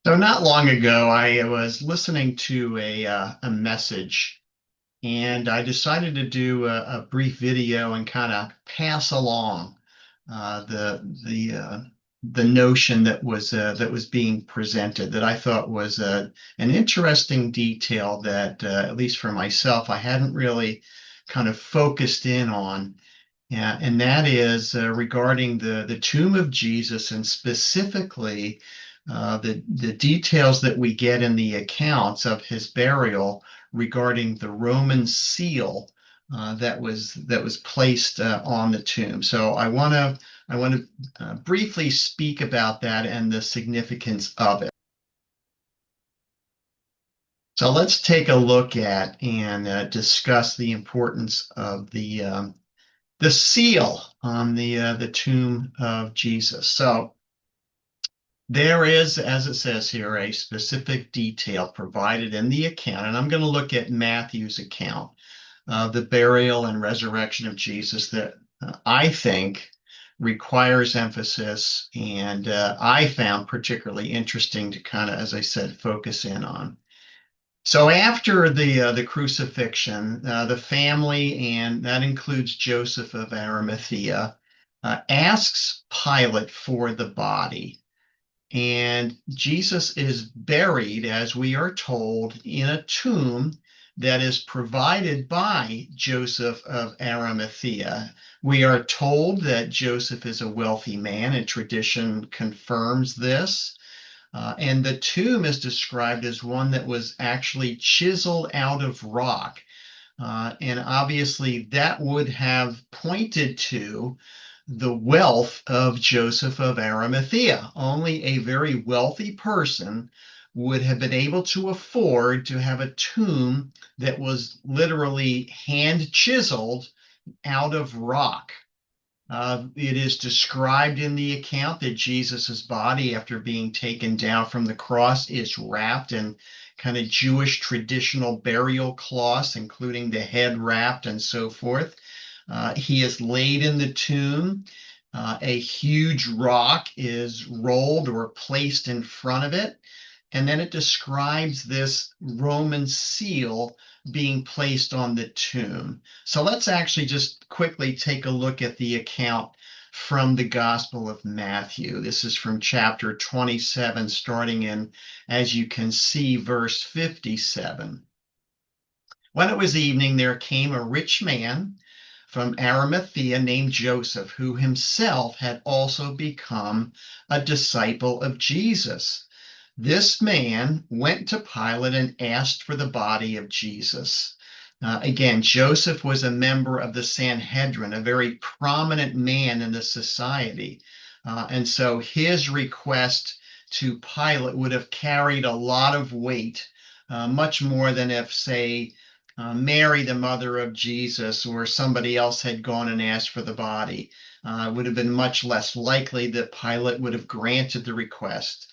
So not long ago, I was listening to a message, and I decided to do a brief video and kind of pass along the notion that was being presented that I thought was an interesting detail that at least for myself I hadn't really kind of focused in on. Yeah, and that is regarding the tomb of Jesus, and specifically the details that we get in the accounts of his burial regarding the Roman seal that was placed on the tomb. So I want to briefly speak about that and the significance of it. So let's take a look at and discuss the importance of the seal on the tomb of Jesus. So there is, as it says here, a specific detail provided in the account, and I'm going to look at Matthew's account of the burial and resurrection of Jesus that I think requires emphasis, and I found particularly interesting to kind of, as I said, focus in on. So after the crucifixion, the family, and that includes Joseph of Arimathea, asks Pilate for the body. And Jesus is buried, as we are told, in a tomb that is provided by Joseph of Arimathea. We are told that Joseph is a wealthy man, and tradition confirms this. And the tomb is described as one that was actually chiseled out of rock. And obviously, that would have pointed to the wealth of Joseph of Arimathea. Only a very wealthy person would have been able to afford to have a tomb that was literally hand chiseled out of rock. It is described in the account that Jesus's body, after being taken down from the cross, is wrapped in kind of Jewish traditional burial cloths, including the head wrapped and so forth. He is laid in the tomb. A huge rock is rolled or placed in front of it. And then it describes this Roman seal being placed on the tomb. So let's actually just quickly take a look at the account from the Gospel of Matthew. This is from chapter 27, starting in, as you can see, verse 57. When it was evening, there came a rich man from Arimathea named Joseph, who himself had also become a disciple of Jesus. This man went to Pilate and asked for the body of Jesus. Again, Joseph was a member of the Sanhedrin, a very prominent man in the society. And so his request to Pilate would have carried a lot of weight, much more than if, say, Mary, the mother of Jesus, or somebody else had gone and asked for the body. It would have been much less likely that Pilate would have granted the request.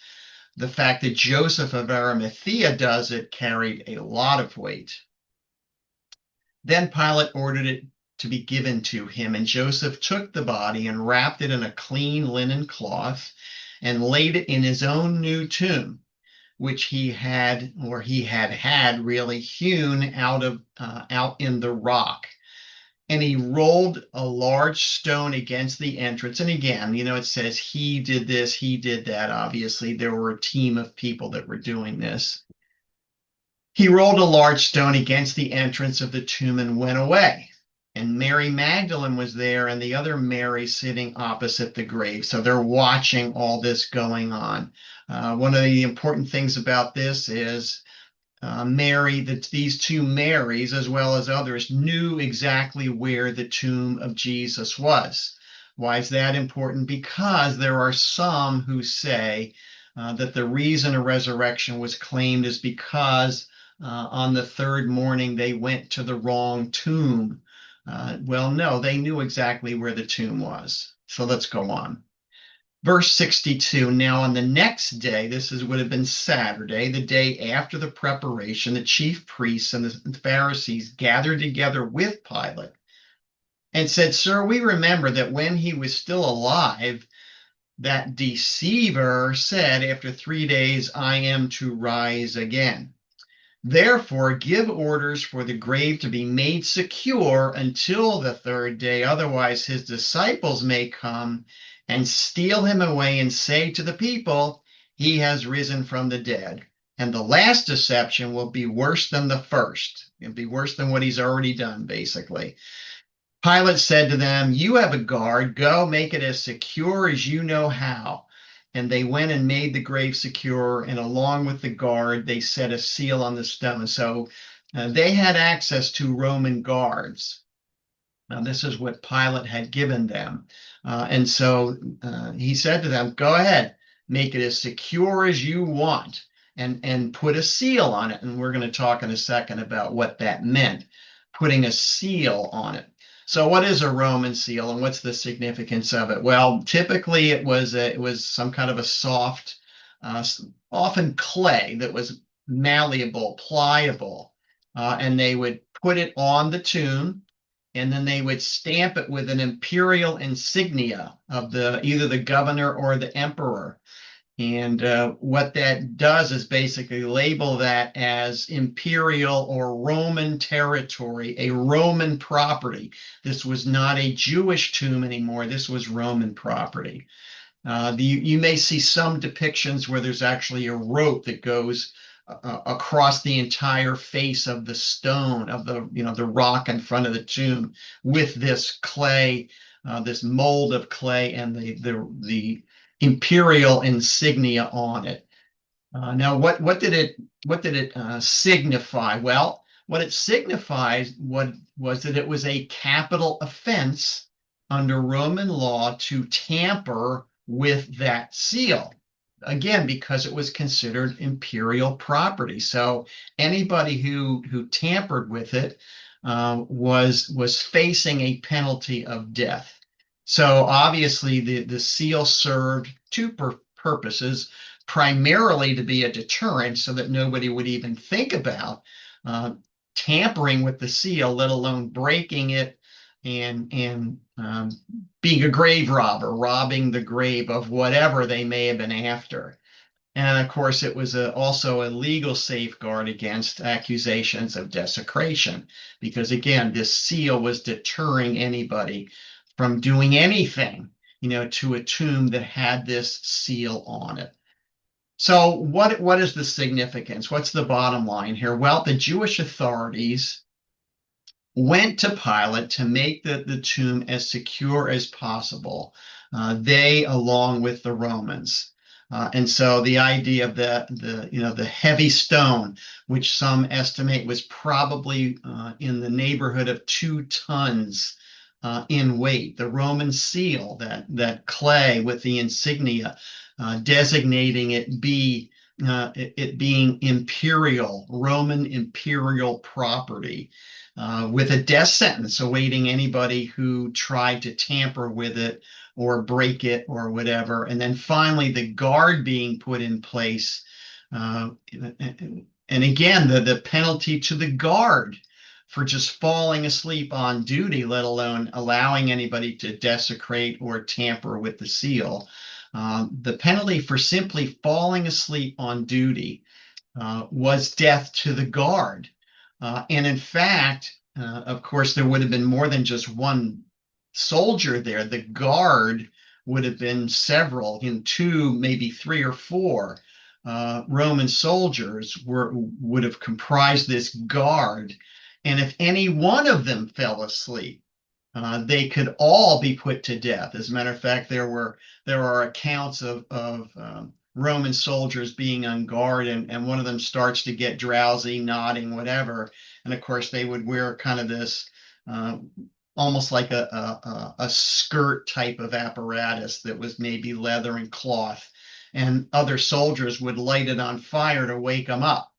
The fact that Joseph of Arimathea does it carried a lot of weight. Then Pilate ordered it to be given to him, and Joseph took the body and wrapped it in a clean linen cloth and laid it in his own new tomb, which he had really hewn out in the rock. And he rolled a large stone against the entrance. And again, it says he did this, he did that. Obviously, there were a team of people that were doing this. He rolled a large stone against the entrance of the tomb and went away. And Mary Magdalene was there, and the other Mary sitting opposite the grave. So they're watching all this going on. One of the important things about this is Mary, that these two Marys, as well as others, knew exactly where the tomb of Jesus was. Why is that important? Because there are some who say that the reason a resurrection was claimed is because on the third morning they went to the wrong tomb. Well, no, they knew exactly where the tomb was. So let's go on. Verse 62, now on the next day, would have been Saturday, the day after the preparation, the chief priests and the Pharisees gathered together with Pilate and said, Sir, we remember that when he was still alive, That deceiver said, after 3 days, I am to rise again. Therefore, give orders for the grave to be made secure until the third day. Otherwise, his disciples may come and steal him away and say to the people, he has risen from the dead. And the last deception will be worse than the first. It'll be worse than what he's already done, basically. Pilate said to them, you have a guard. Go make it as secure as you know how. And they went and made the grave secure. And along with the guard, they set a seal on the stone. So they had access to Roman guards. Now, this is what Pilate had given them. And so he said to them, go ahead, make it as secure as you want and put a seal on it. And we're going to talk in a second about what that meant, putting a seal on it. So what is a Roman seal and what's the significance of it? Well, typically it was some kind of a soft, often clay that was malleable, pliable, and they would put it on the tomb, and then they would stamp it with an imperial insignia of either the governor or the emperor. And what that does is basically label that as imperial or Roman territory, a Roman property. This was not a Jewish tomb anymore. This was Roman property. You may see some depictions where there's actually a rope that goes across the entire face of the stone of the rock in front of the tomb with this clay, this mold of clay, and the imperial insignia on it. Now, what did it signify? Well, what it signifies was that it was a capital offense under Roman law to tamper with that seal. Again, because it was considered imperial property. So anybody who tampered with it was facing a penalty of death. So obviously the seal served two purposes, primarily to be a deterrent so that nobody would even think about tampering with the seal, let alone breaking it and being a grave robber, robbing the grave of whatever they may have been after. And of course, it was also a legal safeguard against accusations of desecration, because again, this seal was deterring anybody from doing anything, to a tomb that had this seal on it. So what is the significance? What's the bottom line here? Well, the Jewish authorities went to Pilate to make the tomb as secure as possible. They, along with the Romans. And so the idea of the heavy stone, which some estimate was probably in the neighborhood of 2 tons in weight, the Roman seal, that clay with the insignia, designating it being imperial, Roman imperial property, with a death sentence awaiting anybody who tried to tamper with it or break it or whatever. And then finally, the guard being put in place. And again, the penalty to the guard for just falling asleep on duty, let alone allowing anybody to desecrate or tamper with the seal. The penalty for simply falling asleep on duty was death to the guard. And in fact, of course, there would have been more than just one soldier there. The guard would have been several, two, maybe three or four Roman soldiers would have comprised this guard. And if any one of them fell asleep, they could all be put to death. As a matter of fact, there are accounts of Roman soldiers being on guard, and one of them starts to get drowsy, nodding, whatever. And of course, they would wear kind of this almost like a skirt type of apparatus that was maybe leather and cloth, and other soldiers would light it on fire to wake them up.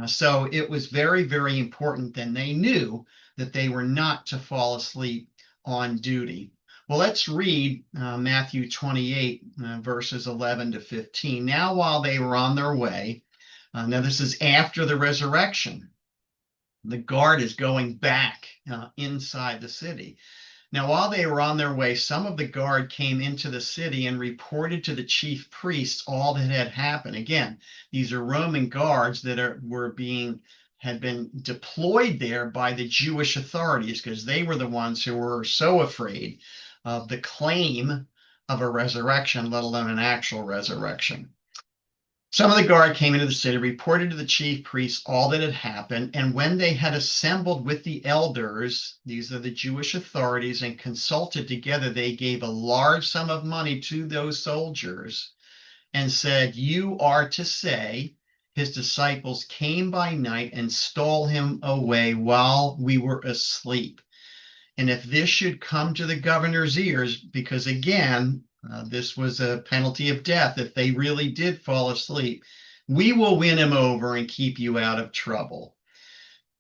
So it was very, very important, and they knew that they were not to fall asleep on duty. Well, let's read Matthew 28, verses 11 to 15. Now, while they were on their way, now this is after the resurrection, the guard is going back inside the city. Now, while they were on their way, some of the guard came into the city and reported to the chief priests all that had happened. Again, these are Roman guards that had been deployed there by the Jewish authorities because they were the ones who were so afraid of the claim of a resurrection, let alone an actual resurrection. Some of the guard came into the city, reported to the chief priests all that had happened, and when they had assembled with the elders, these are the Jewish authorities, and consulted together, they gave a large sum of money to those soldiers and said, "You are to say, his disciples came by night and stole him away while we were asleep. And if this should come to the governor's ears, because again, this was a penalty of death if they really did fall asleep, we will win him over and keep you out of trouble."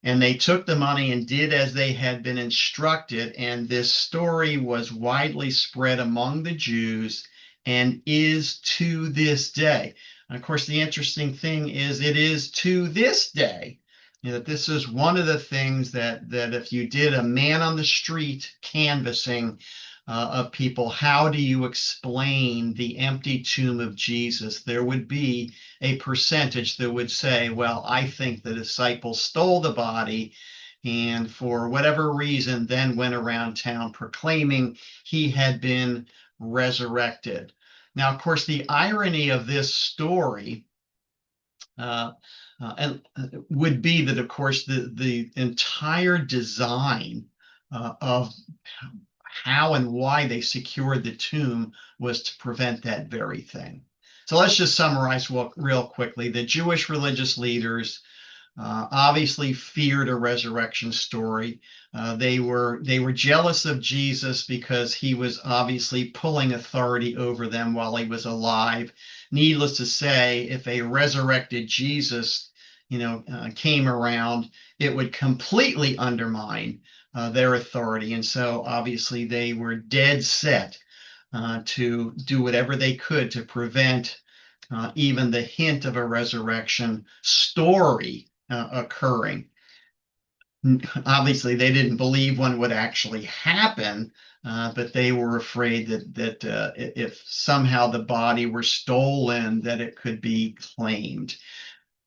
And they took the money and did as they had been instructed. And this story was widely spread among the Jews and is to this day. And of course, the interesting thing is it is to this day. That this is one of the things that if you did a man on the street canvassing of people, how do you explain the empty tomb of Jesus? There would be a percentage that would say, well, I think the disciples stole the body and for whatever reason then went around town proclaiming he had been resurrected. Now, of course, the irony of this story and would be that, of course, the entire design of how and why they secured the tomb was to prevent that very thing. So let's just summarize real quickly. The Jewish religious leaders obviously feared a resurrection story. They were jealous of Jesus because he was obviously pulling authority over them while he was alive. Needless to say, if a resurrected Jesus, came around, it would completely undermine their authority. And so obviously they were dead set to do whatever they could to prevent even the hint of a resurrection story occurring. Obviously, they didn't believe one would actually happen, but they were afraid that if somehow the body were stolen, that it could be claimed.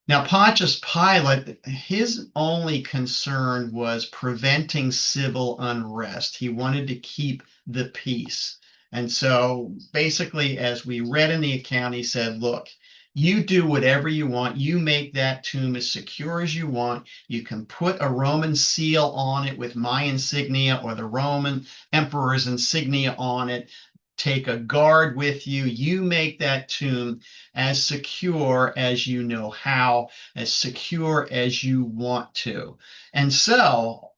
Now, Pontius Pilate, his only concern was preventing civil unrest. He wanted to keep the peace. And so basically, as we read in the account, he said, look, you do whatever you want. You make that tomb as secure as you want. You can put a Roman seal on it with my insignia or the Roman emperor's insignia on it. Take a guard with you. You make that tomb as secure as you know how, as secure as you want to. And so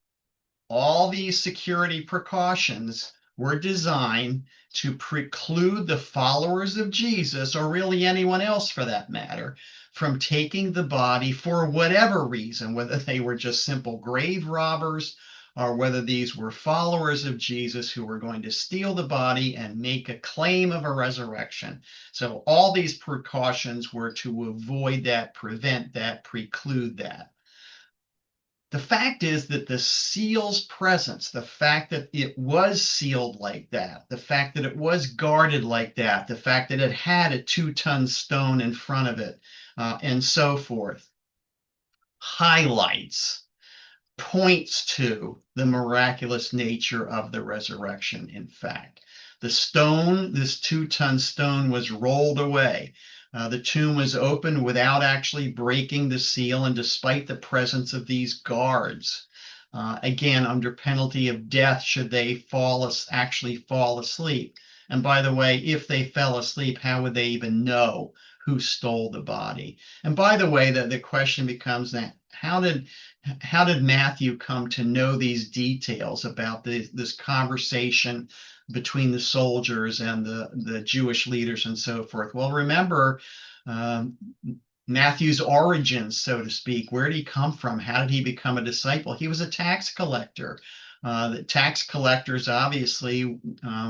all these security precautions were designed to preclude the followers of Jesus, or really anyone else for that matter, from taking the body for whatever reason, whether they were just simple grave robbers or whether these were followers of Jesus who were going to steal the body and make a claim of a resurrection. So all these precautions were to avoid that, prevent that, preclude that. The fact is that the seal's presence, the fact that it was sealed like that, the fact that it was guarded like that, the fact that it had a 2-ton stone in front of it, and so forth, highlights, points to the miraculous nature of the resurrection, in fact. The stone, this 2-ton stone, was rolled away. The tomb was opened without actually breaking the seal, and despite the presence of these guards, again, under penalty of death, should they actually fall asleep. And by the way, if they fell asleep, how would they even know who stole the body? And by the way, the question becomes that how did Matthew come to know these details about this conversation between the soldiers and the Jewish leaders and so forth? Well, remember Matthew's origins, so to speak. Where did he come from? How did he become a disciple? He was a tax collector. The tax collectors obviously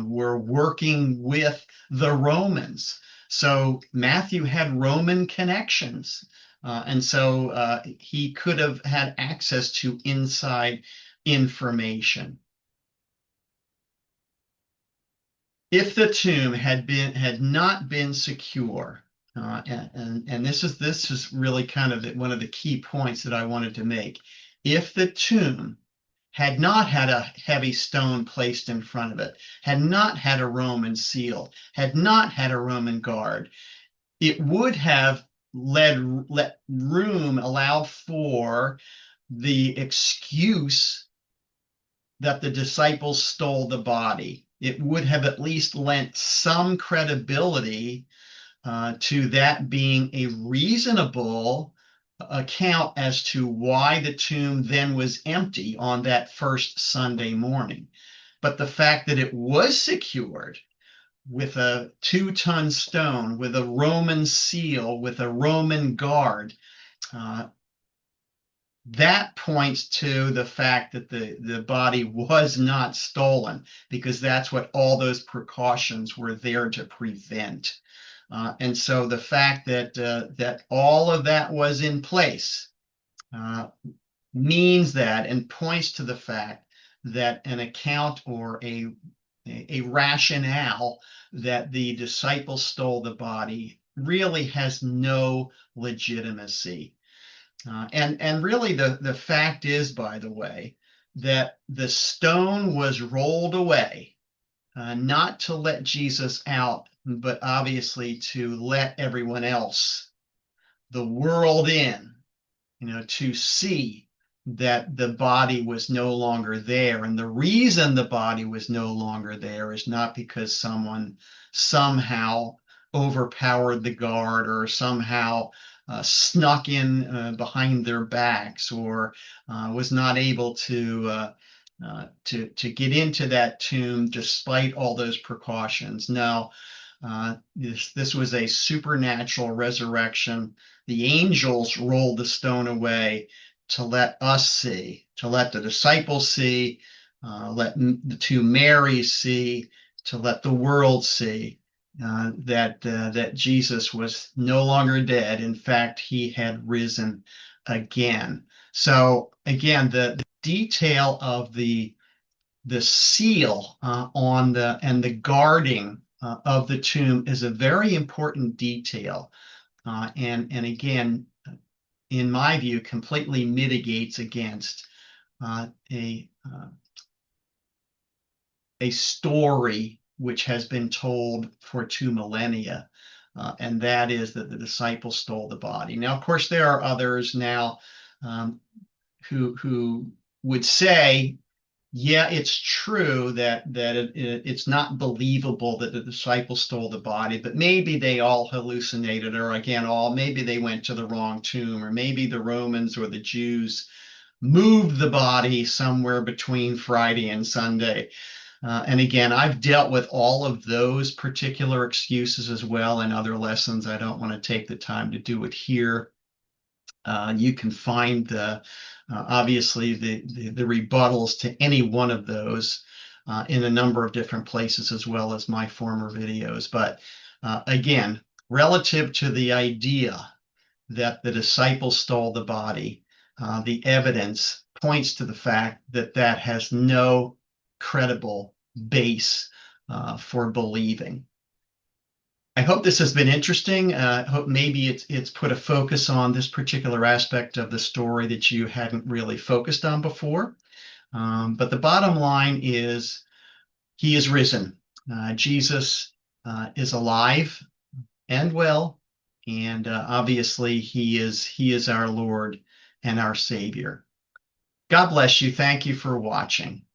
were working with the Romans. So Matthew had Roman connections. And so he could have had access to inside information. if the tomb had not been secure, and this is really kind of one of the key points that I wanted to make. If the tomb had not had a heavy stone placed in front of it, had not had a Roman seal, had not had a Roman guard, it would have let room, allowed for the excuse that the disciples stole the body. It would have at least lent some credibility to that being a reasonable account as to why the tomb then was empty on that first Sunday morning. But the fact that it was secured with a 2-ton stone, with a Roman seal, with a Roman guard, uh, that points to the fact that the body was not stolen, because that's what all those precautions were there to prevent. And so the fact that all of that was in place uh, means that, and points to the fact that an account or a rationale that the disciples stole the body really has no legitimacy. And really the fact is, by the way, that the stone was rolled away, not to let Jesus out, but obviously to let everyone else, the world in, to see that the body was no longer there. And the reason the body was no longer there is not because someone somehow overpowered the guard, or somehow snuck in behind their backs, or was not able to get into that tomb despite all those precautions. No, this was a supernatural resurrection. The angels rolled the stone away to let us see, to let the disciples see, let the two Marys see, to let the world see that Jesus was no longer dead. In fact, he had risen again. So again, the detail of the seal on the and the guarding of the tomb is a very important detail, and again, in my view, completely mitigates against uh, a uh, a story which has been told for 2 millennia, and that is that the disciples stole the body. Now, of course, there are others now um, who would say, yeah, it's true that it's not believable that the disciples stole the body, but maybe they all hallucinated, or again, all maybe they went to the wrong tomb, or maybe the Romans or the Jews moved the body somewhere between Friday and Sunday. And again, I've dealt with all of those particular excuses as well in other lessons. I don't want to take the time to do it here. You can find obviously the rebuttals to any one of those in a number of different places, as well as my former videos. But again, relative to the idea that the disciples stole the body, the evidence points to the fact that that has no credible base for believing. I hope this has been interesting. I hope maybe it's put a focus on this particular aspect of the story that you hadn't really focused on before. But the bottom line is he is risen. Jesus is alive and well, and obviously he is our Lord and our Savior. God bless you. Thank you for watching.